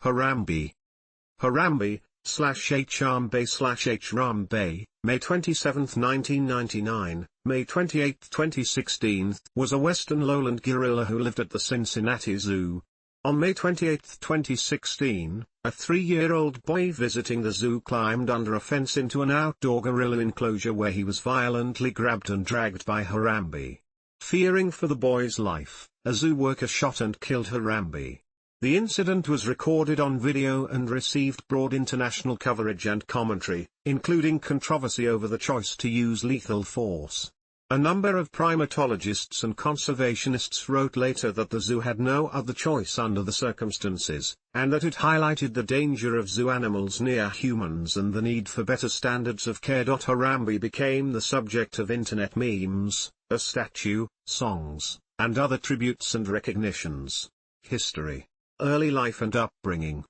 Harambe. Harambe, /Harambe, May 27, 1999, May 28, 2016, was a western lowland gorilla who lived at the Cincinnati Zoo. On May 28, 2016, a 3-year-old boy visiting the zoo climbed under a fence into an outdoor gorilla enclosure where he was violently grabbed and dragged by Harambe. Fearing for the boy's life, a zoo worker shot and killed Harambe. The incident was recorded on video and received broad international coverage and commentary, including controversy over the choice to use lethal force. A number of primatologists and conservationists wrote later that the zoo had no other choice under the circumstances, and that it highlighted the danger of zoo animals near humans and the need for better standards of care. Harambe became the subject of internet memes, a statue, songs, and other tributes and recognitions. History. Early life and upbringing.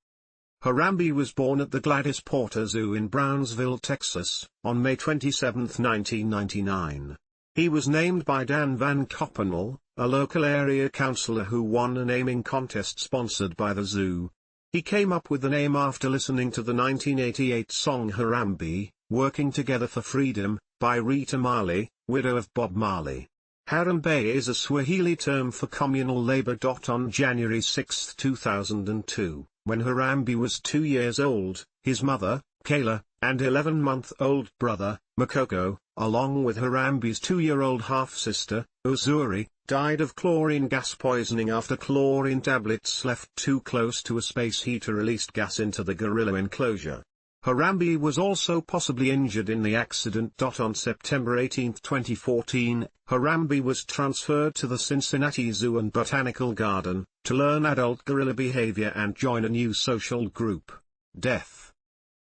Harambe was born at the Gladys Porter Zoo in Brownsville, Texas, on May 27, 1999. He was named by Dan Van Coppenwell, a local area councilor who won a naming contest sponsored by the zoo. He came up with the name after listening to the 1988 song Harambe, Working Together for Freedom, by Rita Marley, widow of Bob Marley. Harambe is a Swahili term for communal labor. On January 6, 2002, when Harambe was 2 years old, his mother, Kayla, and 11-month-old brother, Makoko, along with Harambe's 2-year-old half-sister, Uzuri, died of chlorine gas poisoning after chlorine tablets left too close to a space heater released gas into the gorilla enclosure. Harambe was also possibly injured in the accident. On September 18, 2014, Harambe was transferred to the Cincinnati Zoo and Botanical Garden, to learn adult gorilla behavior and join a new social group. Death.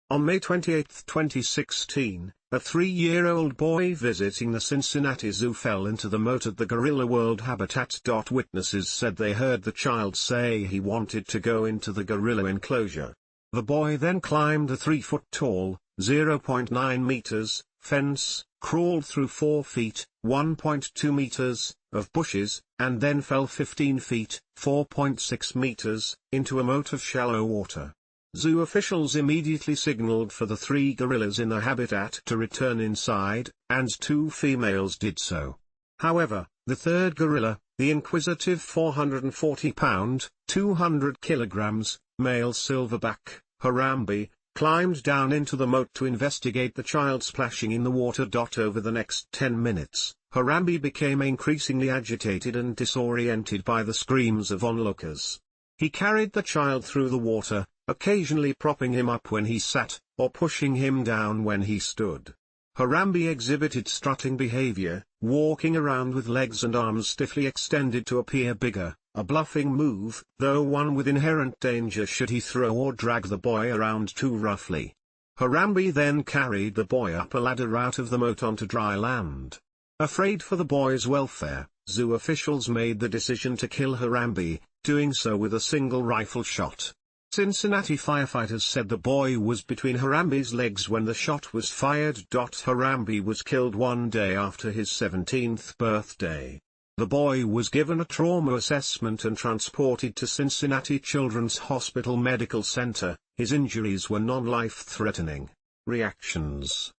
On May 28, 2016, a 3-year-old boy visiting the Cincinnati Zoo fell into the moat at the Gorilla World habitat. Witnesses said they heard the child say he wanted to go into the gorilla enclosure. The boy then climbed a 3-foot-tall, 0.9 meters, fence, crawled through 4 feet, 1.2 meters, of bushes, and then fell 15 feet, 4.6 meters, into a moat of shallow water. Zoo officials immediately signaled for the 3 gorillas in the habitat to return inside, and 2 females did so. However, the 3rd gorilla, the inquisitive 440-pound, 200 kilograms, male silverback, Harambe, climbed down into the moat to investigate the child splashing in the water. Over the next 10 minutes, Harambe became increasingly agitated and disoriented by the screams of onlookers. He carried the child through the water, occasionally propping him up when he sat, or pushing him down when he stood. Harambe exhibited strutting behavior, walking around with legs and arms stiffly extended to appear bigger, a bluffing move, though one with inherent danger should he throw or drag the boy around too roughly. Harambe then carried the boy up a ladder out of the moat onto dry land. Afraid for the boy's welfare, zoo officials made the decision to kill Harambe, doing so with a single rifle shot. Cincinnati firefighters said the boy was between Harambe's legs when the shot was fired. Harambe was killed 1 day after his 17th birthday. The boy was given a trauma assessment and transported to Cincinnati Children's Hospital Medical Center. His injuries were non-life-threatening. Reactions.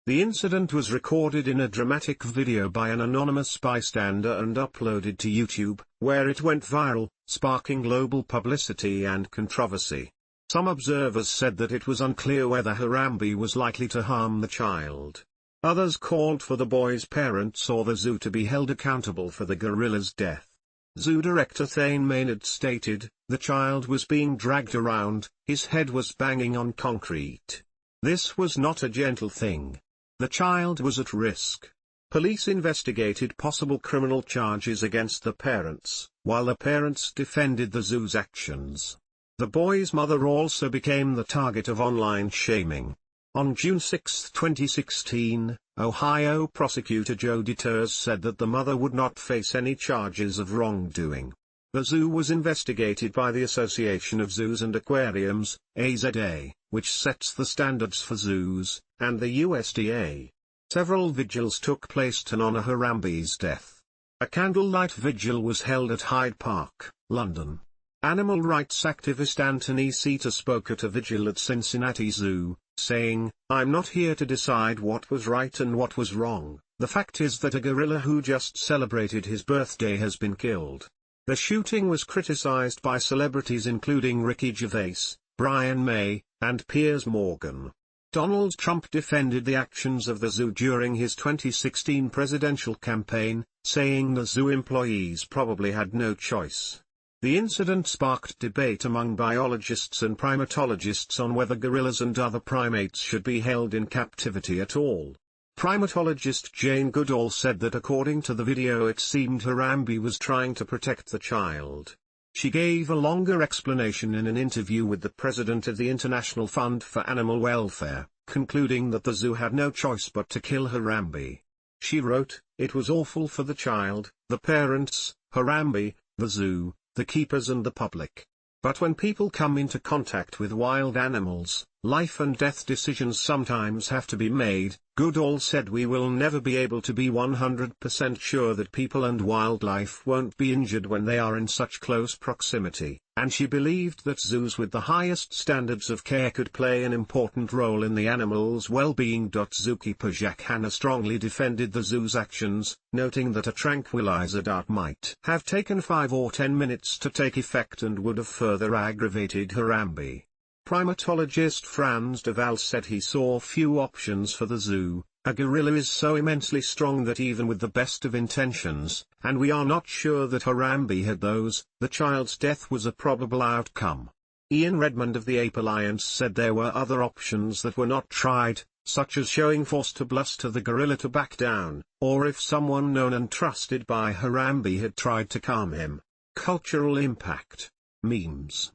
The incident was recorded in a dramatic video by an anonymous bystander and uploaded to YouTube, where it went viral, sparking global publicity and controversy. Some observers said that it was unclear whether Harambe was likely to harm the child. Others called for the boy's parents or the zoo to be held accountable for the gorilla's death. Zoo director Thane Maynard stated, "The child was being dragged around, his head was banging on concrete. This was not a gentle thing. The child was at risk." Police investigated possible criminal charges against the parents, while the parents defended the zoo's actions. The boy's mother also became the target of online shaming. On June 6, 2016, Ohio prosecutor Joe DeTers said that the mother would not face any charges of wrongdoing. The zoo was investigated by the Association of Zoos and Aquariums, AZA, which sets the standards for zoos, and the USDA. Several vigils took place to honor Harambe's death. A candlelight vigil was held at Hyde Park, London. Animal rights activist Anthony Sita spoke at a vigil at Cincinnati Zoo, saying, "I'm not here to decide what was right and what was wrong. The fact is that a gorilla who just celebrated his birthday has been killed." The shooting was criticized by celebrities including Ricky Gervais, Brian May, and Piers Morgan. Donald Trump defended the actions of the zoo during his 2016 presidential campaign, saying the zoo employees probably had no choice. The incident sparked debate among biologists and primatologists on whether gorillas and other primates should be held in captivity at all. Primatologist Jane Goodall said that according to the video it seemed Harambe was trying to protect the child. She gave a longer explanation in an interview with the president of the International Fund for Animal Welfare, concluding that the zoo had no choice but to kill Harambe. She wrote, "It was awful for the child, the parents, Harambe, the zoo, the keepers and the public. But when people come into contact with wild animals, life and death decisions sometimes have to be made." Goodall said we will never be able to be 100% sure that people and wildlife won't be injured when they are in such close proximity, and she believed that zoos with the highest standards of care could play an important role in the animals' well-being. Zookeeper Jack Hanna strongly defended the zoo's actions, noting that a tranquilizer dart might have taken 5 or 10 minutes to take effect and would have further aggravated Harambe. Primatologist Franz de Waal said he saw few options for the zoo. "A gorilla is so immensely strong that even with the best of intentions, and we are not sure that Harambe had those, the child's death was a probable outcome." Ian Redmond of the Ape Alliance said there were other options that were not tried, such as showing force to bluster the gorilla to back down, or if someone known and trusted by Harambe had tried to calm him. Cultural impact. Memes.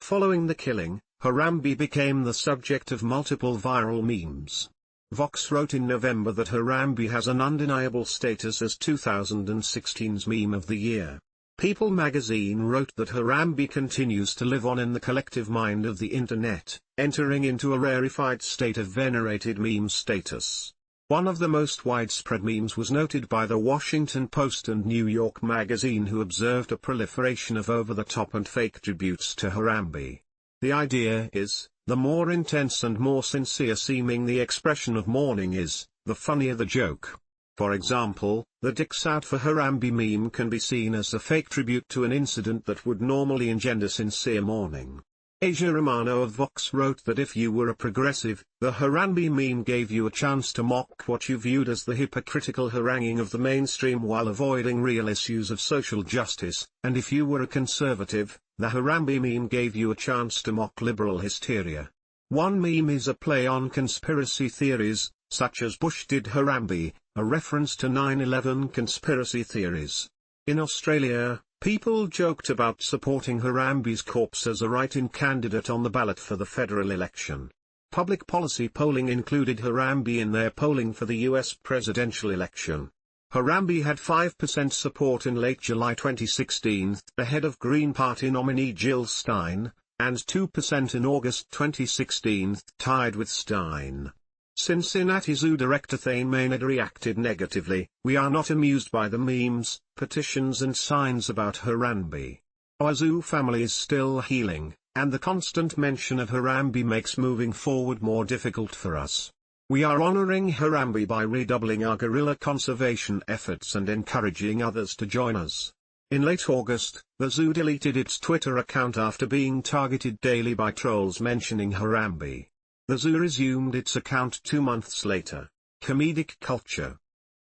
Following the killing, Harambe became the subject of multiple viral memes. Vox wrote in November that Harambe has an undeniable status as 2016's Meme of the Year. People magazine wrote that Harambe continues to live on in the collective mind of the internet, entering into a rarefied state of venerated meme status. One of the most widespread memes was noted by the Washington Post and New York Magazine, who observed a proliferation of over-the-top and fake tributes to Harambe. The idea is, the more intense and more sincere seeming the expression of mourning is, the funnier the joke. For example, the "Dicks Out for Harambe" meme can be seen as a fake tribute to an incident that would normally engender sincere mourning. Asia Romano of Vox wrote that if you were a progressive, the Harambe meme gave you a chance to mock what you viewed as the hypocritical haranguing of the mainstream while avoiding real issues of social justice, and if you were a conservative, the Harambe meme gave you a chance to mock liberal hysteria. One meme is a play on conspiracy theories, such as "Bush did Harambe," a reference to 9/11 conspiracy theories. In Australia, people joked about supporting Harambe's corpse as a write-in candidate on the ballot for the federal election. Public policy polling included Harambe in their polling for the U.S. presidential election. Harambe had 5% support in late July 2016, ahead of Green Party nominee Jill Stein, and 2% in August 2016, tied with Stein. Cincinnati Zoo director Thane Maynard reacted negatively. "We are not amused by the memes, petitions and signs about Harambe. Our zoo family is still healing, and the constant mention of Harambe makes moving forward more difficult for us. We are honoring Harambe by redoubling our gorilla conservation efforts and encouraging others to join us." In late August, the zoo deleted its Twitter account after being targeted daily by trolls mentioning Harambe. The zoo resumed its account 2 months later. Comedic culture.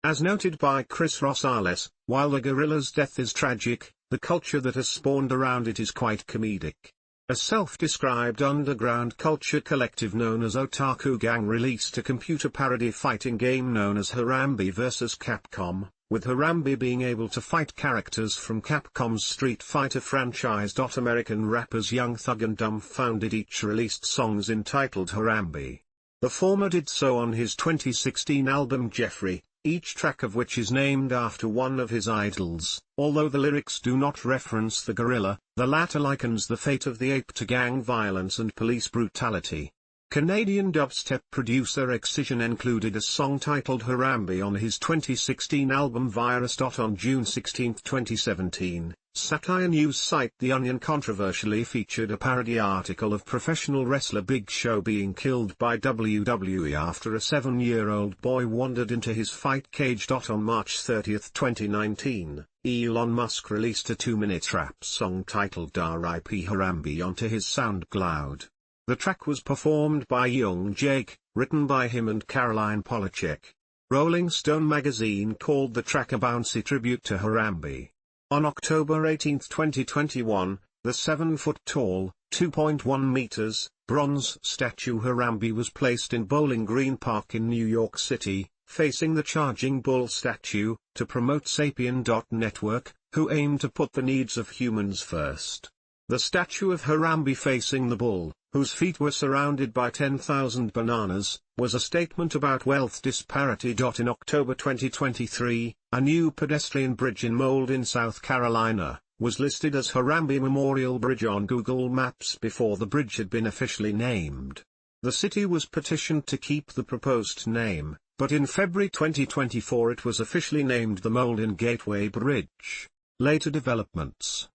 As noted by Chris Rosales, while the gorilla's death is tragic, the culture that has spawned around it is quite comedic. A self-described underground culture collective known as Otaku Gang released a computer parody fighting game known as Harambe vs. Capcom, with Harambe being able to fight characters from Capcom's Street Fighter franchise. American rappers Young Thug and Dumbfounded each released songs entitled Harambe. The former did so on his 2016 album Jeffrey, each track of which is named after one of his idols. Although the lyrics do not reference the gorilla, the latter likens the fate of the ape to gang violence and police brutality. Canadian dubstep producer Excision included a song titled Harambe on his 2016 album Virus. On June 16, 2017, Satire news site The Onion controversially featured a parody article of professional wrestler Big Show being killed by WWE after a 7-year-old boy wandered into his fight cage. On March 30, 2019, Elon Musk released a 2-minute rap song titled R.I.P. Harambe onto his SoundCloud. The track was performed by Young Jake, written by him and Caroline Polachek. Rolling Stone magazine called the track a bouncy tribute to Harambe. On October 18, 2021, the 7-foot-tall, 2.1 meters, bronze statue Harambe was placed in Bowling Green Park in New York City, facing the Charging Bull statue, to promote Sapien. Network, who aim to put the needs of humans first. The statue of Harambe facing the bull, whose feet were surrounded by 10,000 bananas, was a statement about wealth disparity. In October 2023, a new pedestrian bridge in Mauldin, South Carolina, was listed as Harambe Memorial Bridge on Google Maps before the bridge had been officially named. The city was petitioned to keep the proposed name, but in February 2024 it was officially named the Mauldin Gateway Bridge. Later developments.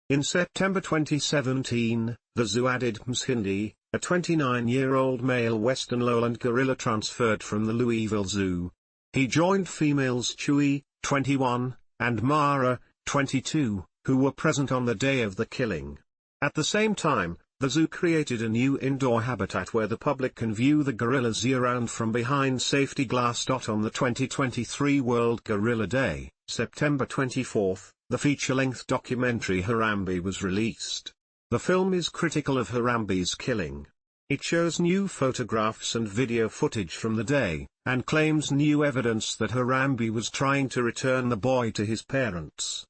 In September 2017, the zoo added Mshindi, a 29-year-old male western lowland gorilla transferred from the Louisville Zoo. He joined females Chewy, 21, and Mara, 22, who were present on the day of the killing. At the same time, the zoo created a new indoor habitat where the public can view the gorillas year-round from behind safety glass. On the 2023 World Gorilla Day, September 24, the feature-length documentary Harambe was released. The film is critical of Harambe's killing. It shows new photographs and video footage from the day, and claims new evidence that Harambe was trying to return the boy to his parents.